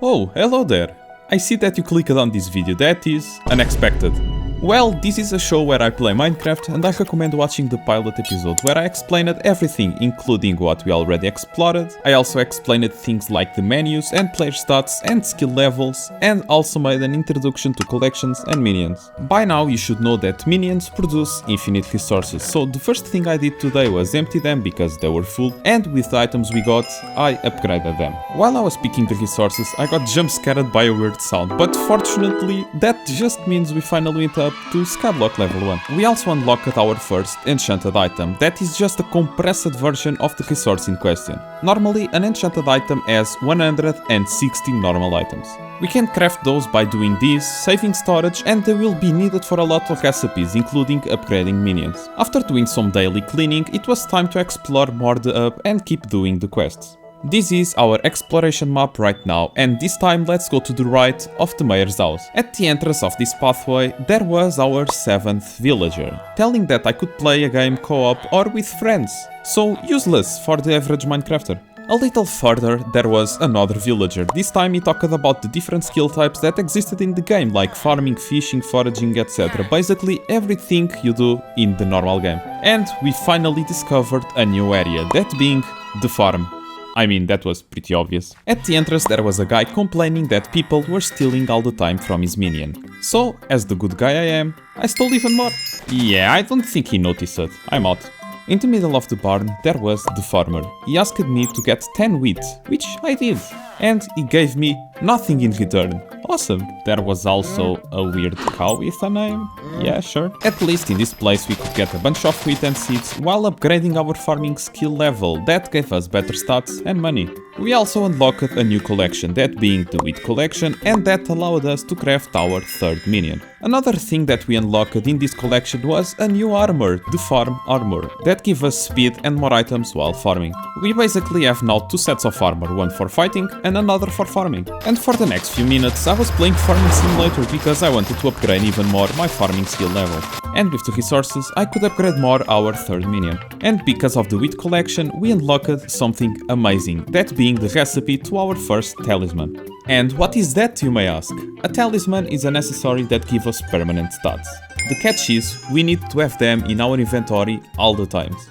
Oh, hello there! I see that you clicked on this video, that is unexpected. Well, this is a show where I play Minecraft and I recommend watching the pilot episode where I explained everything, including what we already explored. I also explained things like the menus and player stats and skill levels, and also made an introduction to collections and minions. By now you should know that minions produce infinite resources, so the first thing I did today was empty them because they were full, and with the items we got, I upgraded them. While I was picking the resources, I got jump scared by a weird sound, but fortunately that just means we finally went up to Skyblock Level 1. We also unlocked our first enchanted item, that is just a compressed version of the resource in question. Normally, an enchanted item has 160 normal items. We can craft those by doing this, saving storage, and they will be needed for a lot of recipes, including upgrading minions. After doing some daily cleaning, it was time to explore more the hub and keep doing the quests. This is our exploration map right now, and this time let's go to the right of the mayor's house. At the entrance of this pathway, there was our 7th villager, telling that I could play a game co-op or with friends, so useless for the average Minecrafter. A little further, there was another villager. This time he talked about the different skill types that existed in the game, like farming, fishing, foraging, etc. Basically everything you do in the normal game. And we finally discovered a new area, that being the farm. I mean, that was pretty obvious. At the entrance there was a guy complaining that people were stealing all the time from his minion. So, as the good guy I am, I stole even more. Yeah, I don't think he noticed it. I'm out. In the middle of the barn, there was the farmer. He asked me to get 10 wheat, which I did. And he gave me nothing in return. Awesome. There was also a weird cow with a name. Yeah, sure. At least in this place we could get a bunch of wheat and seeds while upgrading our farming skill level. That gave us better stats and money. We also unlocked a new collection, that being the wheat collection, and that allowed us to craft our 3rd minion. Another thing that we unlocked in this collection was a new armor, the farm armor, that gives us speed and more items while farming. We basically have now 2 sets of armor, one for fighting and another for farming. And for the next few minutes I was playing Farming Simulator because I wanted to upgrade even more my farming skill level. And with the resources I could upgrade more our 3rd minion. And because of the wheat collection we unlocked something amazing, that being the recipe to our first talisman. And what is that, you may ask? A talisman is an accessory that gives us permanent stats. The catch is, we need to have them in our inventory all the times.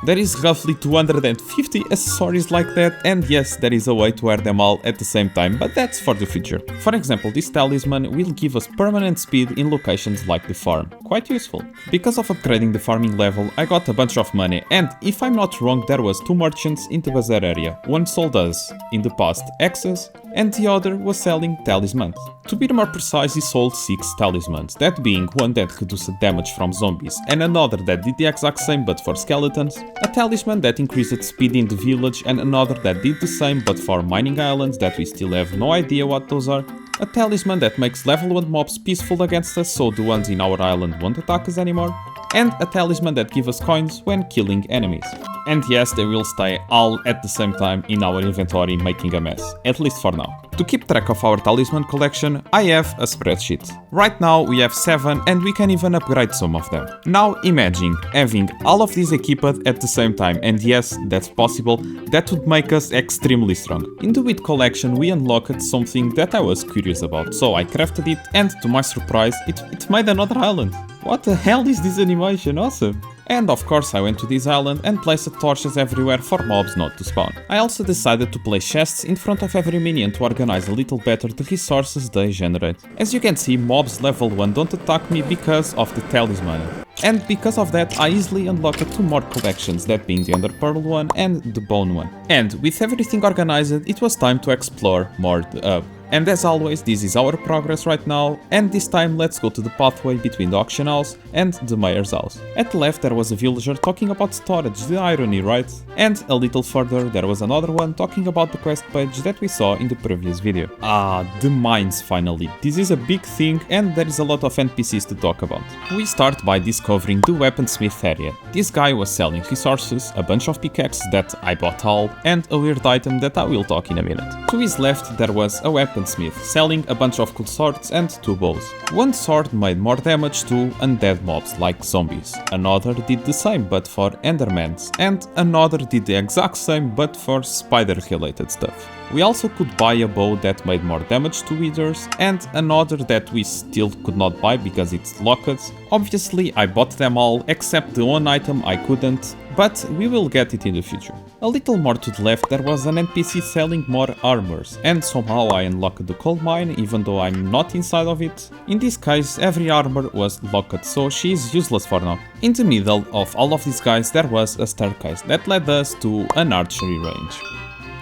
There is roughly 250 accessories like that, and yes, there is a way to wear them all at the same time, but that's for the future. For example, this talisman will give us permanent speed in locations like the farm. Quite useful. Because of upgrading the farming level, I got a bunch of money, and if I'm not wrong, there was 2 merchants in the bazaar area. One sold us, in the past, axes, and the other was selling talismans. To be more precise, he sold 6 talismans, that being one that reduced damage from zombies, and another that did the exact same but for skeletons, a talisman that increased speed in the village, and another that did the same but for mining islands that we still have no idea what those are, a talisman that makes level 1 mobs peaceful against us so the ones in our island won't attack us anymore, and a talisman that gives us coins when killing enemies. And yes, they will stay all at the same time in our inventory making a mess, at least for now. To keep track of our talisman collection, I have a spreadsheet. Right now we have 7 and we can even upgrade some of them. Now imagine having all of these equipped at the same time, and yes, that's possible, that would make us extremely strong. In the wheat collection we unlocked something that I was curious about, so I crafted it, and to my surprise, it made another island. What the hell is this animation? Awesome! And of course I went to this island and placed torches everywhere for mobs not to spawn. I also decided to place chests in front of every minion to organize a little better the resources they generate. As you can see, mobs level 1 don't attack me because of the talisman. And because of that I easily unlocked 2 more collections, that being the Ender Pearl one and the Bone one. And with everything organized, it was time to explore more the hub. And as always, this is our progress right now, and this time let's go to the pathway between the auction house and the mayor's house. At the left there was a villager talking about storage, the irony, right? And a little further there was another one talking about the quest page that we saw in the previous video. Ah, the mines finally. This is a big thing and there is a lot of NPCs to talk about. We start by discovering the weaponsmith area. This guy was selling resources, a bunch of pickaxes that I bought all, and a weird item that I will talk in a minute. To his left there was a weaponsmith selling a bunch of cool swords and 2 bows. One sword made more damage to undead mobs like zombies, another did the same but for endermans, and another did the exact same but for spider related stuff. We also could buy a bow that made more damage to withers, and another that we still could not buy because it's locked. Obviously I bought them all except the one item I couldn't, but we will get it in the future. A little more to the left there was an NPC selling more armors, and somehow I unlocked the coal mine even though I'm not inside of it. In this case every armor was locked, so she is useless for now. In the middle of all of these guys there was a staircase that led us to an archery range.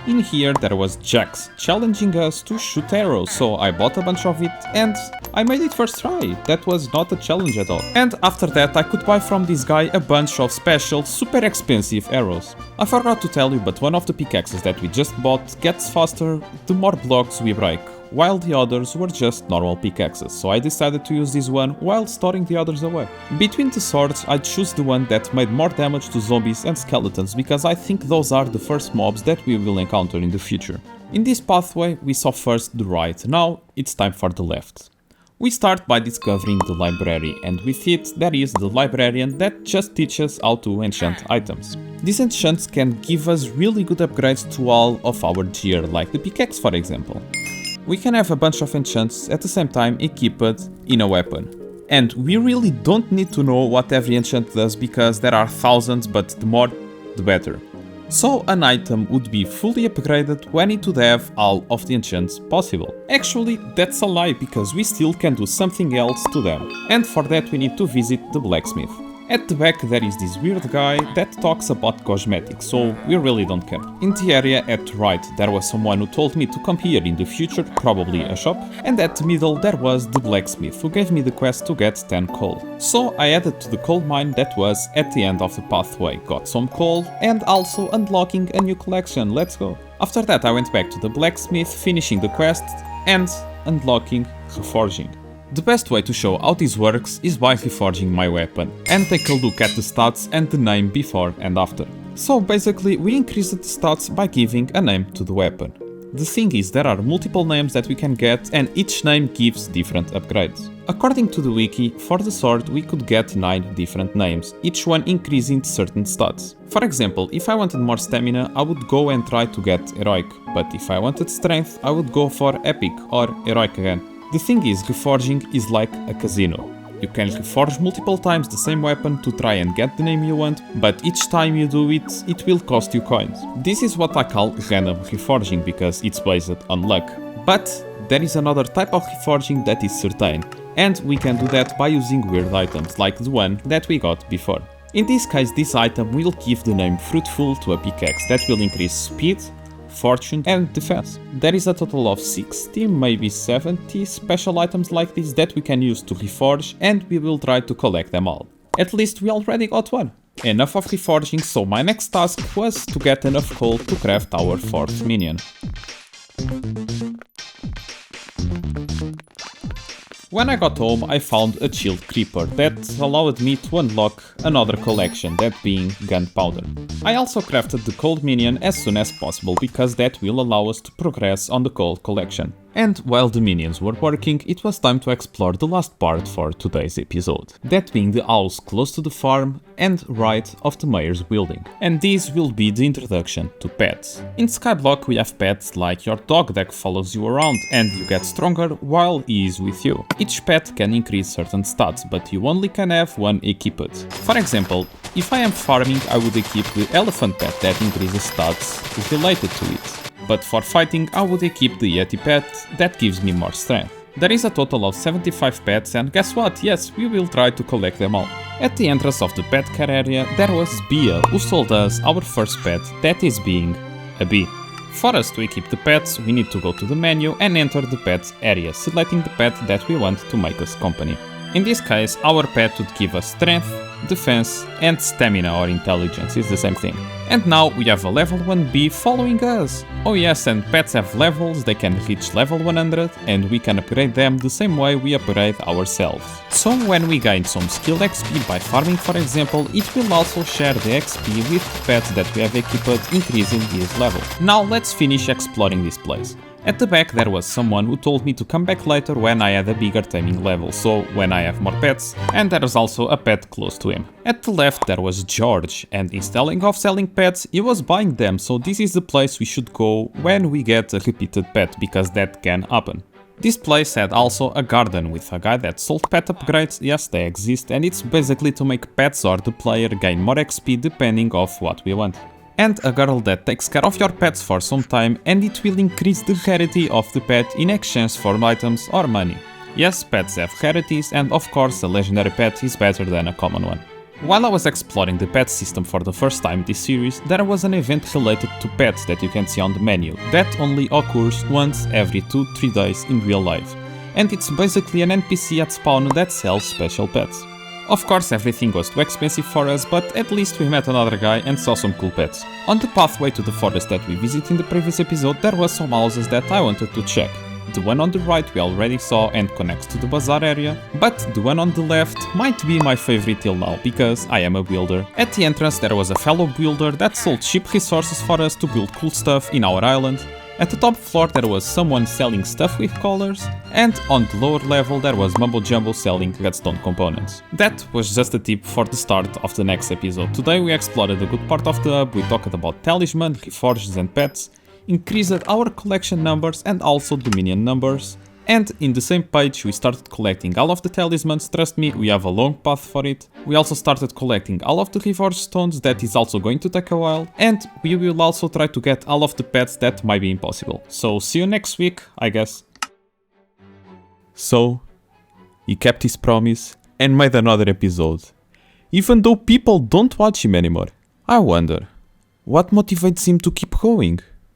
In here there was Jax challenging us to shoot arrows, so I bought a bunch of it and I made it first try. That was not a challenge at all. And after that I could buy from this guy a bunch of special, super expensive arrows. I forgot to tell you, but one of the pickaxes that we just bought gets faster the more blocks we break, while the others were just normal pickaxes, so I decided to use this one while storing the others away. Between the swords, I choose the one that made more damage to zombies and skeletons, because I think those are the first mobs that we will encounter in the future. In this pathway, we saw first the right, now it's time for the left. We start by discovering the library, and with it there is the librarian that just teaches how to enchant items. These enchants can give us really good upgrades to all of our gear, like the pickaxe for example. We can have a bunch of enchants at the same time equipped in a weapon. And we really don't need to know what every enchant does because there are thousands, but the more, the better. So an item would be fully upgraded when it would have all of the enchants possible. Actually, that's a lie because we still can do something else to them. And for that we need to visit the blacksmith. At the back there is this weird guy that talks about cosmetics, so we really don't care. In the area at the right there was someone who told me to come here in the future, probably a shop, and at the middle there was the blacksmith who gave me the quest to get 10 coal. So I added to the coal mine that was at the end of the pathway, got some coal and also unlocking a new collection, let's go. After that I went back to the blacksmith, finishing the quest and unlocking reforging. The best way to show how this works is by reforging my weapon and take a look at the stats and the name before and after. So basically we increase the stats by giving a name to the weapon. The thing is there are multiple names that we can get and each name gives different upgrades. According to the wiki, for the sword we could get 9 different names, each one increasing certain stats. For example, if I wanted more stamina I would go and try to get heroic, but if I wanted strength I would go for epic or heroic again. The thing is, reforging is like a casino. You can reforge multiple times the same weapon to try and get the name you want, but each time you do it, it will cost you coins. This is what I call random reforging because it's based on luck. But there is another type of reforging that is certain, and we can do that by using weird items like the one that we got before. In this case, this item will give the name Fruitful to a pickaxe that will increase speed, fortune and defense. There is a total of 60, maybe 70 special items like this that we can use to reforge, and we will try to collect them all. At least we already got one. Enough of reforging, so my next task was to get enough coal to craft our 4th minion. When I got home, I found a chilled creeper that allowed me to unlock another collection, that being gunpowder. I also crafted the Coal Minion as soon as possible because that will allow us to progress on the coal collection. And while the minions were working, it was time to explore the last part for today's episode. That being the house close to the farm and right of the mayor's building. And this will be the introduction to pets. In Skyblock we have pets like your dog that follows you around and you get stronger while he is with you. Each pet can increase certain stats, but you only can have one equipped. For example, if I am farming I would equip the elephant pet that increases stats related to it. But for fighting I would equip the Yeti pet that gives me more strength. There is a total of 75 pets and guess what, yes, we will try to collect them all. At the entrance of the pet care area there was Bia who sold us our first pet, that is being a bee. For us to equip the pets we need to go to the menu and enter the pets area, selecting the pet that we want to make us company. In this case our pet would give us strength, defense and stamina or intelligence, is the same thing. And now we have a level 1 bee following us. Oh yes, and pets have levels, they can reach level 100 and we can upgrade them the same way we upgrade ourselves. So when we gain some skill XP by farming for example, it will also share the XP with the pets that we have equipped, increasing his level. Now let's finish exploring this place. At the back there was someone who told me to come back later when I had a bigger taming level, so when I have more pets, and there was also a pet close to him. At the left there was George, and instead of selling pets, he was buying them, so this is the place we should go when we get a repeated pet, because that can happen. This place had also a garden with a guy that sold pet upgrades, yes they exist, and it's basically to make pets or the player gain more XP depending of what we want. And a girl that takes care of your pets for some time, and it will increase the rarity of the pet in exchange for items or money. Yes, pets have rarities, and of course a legendary pet is better than a common one. While I was exploring the pet system for the first time this series, there was an event related to pets that you can see on the menu, that only occurs once every 2-3 days in real life, and it's basically an NPC at spawn that sells special pets. Of course everything was too expensive for us, but at least we met another guy and saw some cool pets. On the pathway to the forest that we visited in the previous episode, there were some houses that I wanted to check. The one on the right we already saw and connects to the bazaar area, but the one on the left might be my favorite till now, because I am a builder. At the entrance there was a fellow builder that sold cheap resources for us to build cool stuff in our island. At the top floor there was someone selling stuff with colors, and on the lower level there was Mumbo Jumbo selling redstone components. That was just a tip for the start of the next episode. Today we explored a good part of the hub, we talked about talisman, reforges and pets, increased our collection numbers and also the minion numbers, and in the same page we started collecting all of the talismans. Trust me, we have a long path for it. We also started collecting all of the reforge stones, that is also going to take a while, and we will also try to get all of the pets that might be impossible. So see you next week, I guess. So, he kept his promise and made another episode, even though people don't watch him anymore. I wonder, what motivates him to keep going?